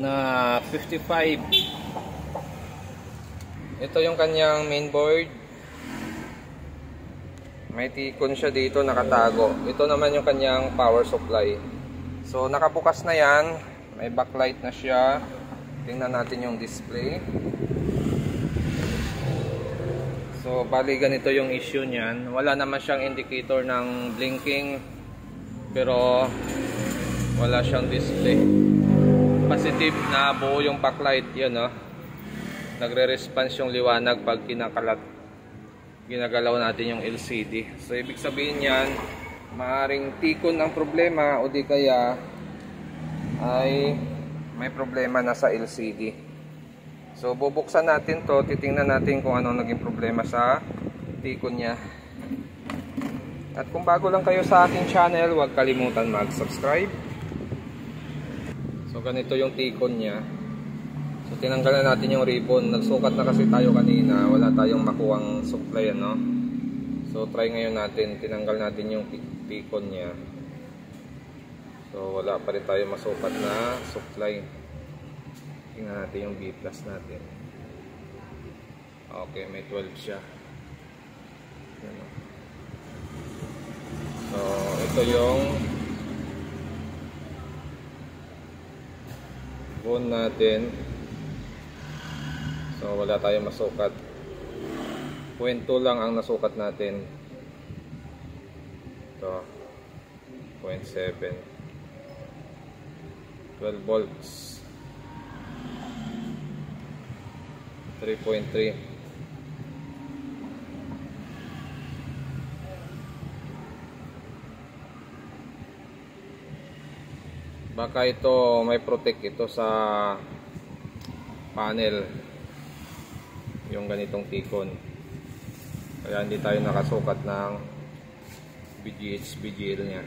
na 55. Ito yung kanyang mainboard. May tikon siya dito nakatago. Ito naman yung kanyang power supply. So nakabukas na yan. May backlight na siya. Tingnan natin yung display. So bali ganito yung issue niyan. Wala naman siyang indicator ng blinking, pero wala siyang display. Positive na buo yung backlight, yun no. Nagre-response yung liwanag pag ginagalaw natin yung LCD. So ibig sabihin yan, maaring tikon ang problema o di kaya ay may problema na sa LCD. So bubuksan natin to, titingnan natin kung ano naging problema sa tikon niya. At kung bago lang kayo sa aking channel, huwag kalimutan mag-subscribe. So ganito yung tikon niya. So tinanggal na natin yung ribbon. Nagsukat na kasi tayo kanina, wala tayong makuwang supply, ano. So try ngayon natin, tinanggal natin yung tikon niya. So wala pa rin tayo masukat na supply. Tingnan natin yung B+ natin. Okay, may 12 siya. So ito yung bone natin. So wala tayong masukat. 0.2 lang ang nasukat natin. Ito 0.7, 12 volts, 3.3. Baka ito may protect ito sa panel, yung ganitong tikon, kaya hindi tayo nakasukat ng BGH, BGL nya.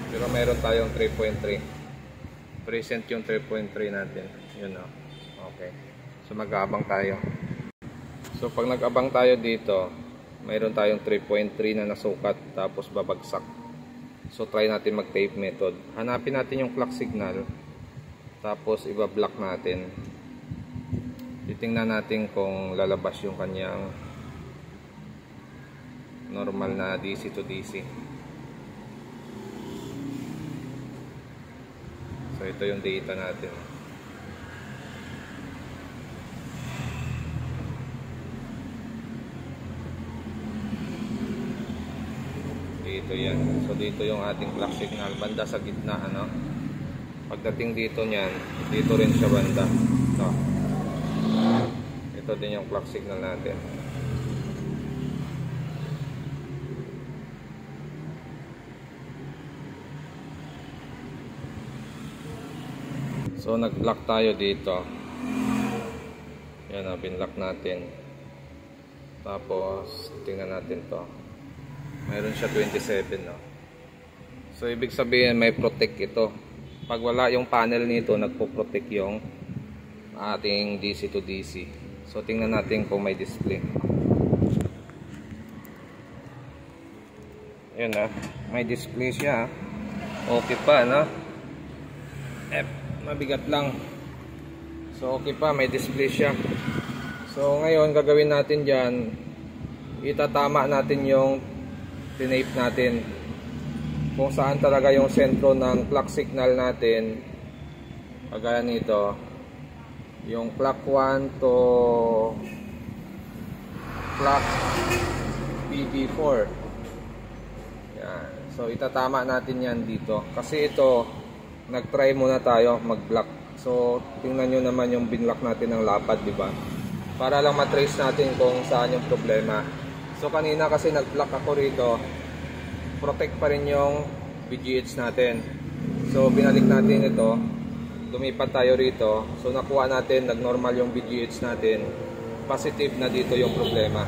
Pero meron tayong 3.3, present yung 3.3 natin, yun o. Okay, so mag-aabang tayo. So pag nag-abang tayo dito, mayroon tayong 3.3 na nasukat, tapos babagsak. So try natin mag-tape method. Hanapin natin yung clock signal, tapos iba-block natin. Titingnan natin kung lalabas yung kanyang normal na DC to DC. So ito yung data natin. Dito yan. So dito yung ating clock signal, banda sa gitna, ano. Pagdating dito niyan, dito rin siya banda. Ito din yung clock signal natin. So nag-block tayo dito. Yan na, binlock natin. Tapos tingnan natin to. Mayroon siya 27, no. So ibig sabihin may protect ito. Pag wala yung panel nito, nagpo-protect yung ating DC to DC. So tingnan natin kung may display. Ayun na, may display siya. Okay pa, no? Mabigat lang. So okay pa, may display siya. So ngayon gagawin natin dyan, itatama natin yung tinape natin kung saan talaga yung sentro ng clock signal natin. Kagaya nito, yung clock 1 to clock BB4. Yan. So itatama natin yan dito, kasi ito nag-try muna tayo mag-block. So tingnan nyo naman yung binlock natin ng lapad, di ba? Para lang matrace natin kung saan yung problema. So kanina kasi nag-block ako rito, protect pa rin yung BGH natin. So binalik natin ito, lumipat tayo rito. So nakuha natin, nag-normal yung BGH natin. Positive na dito yung problema.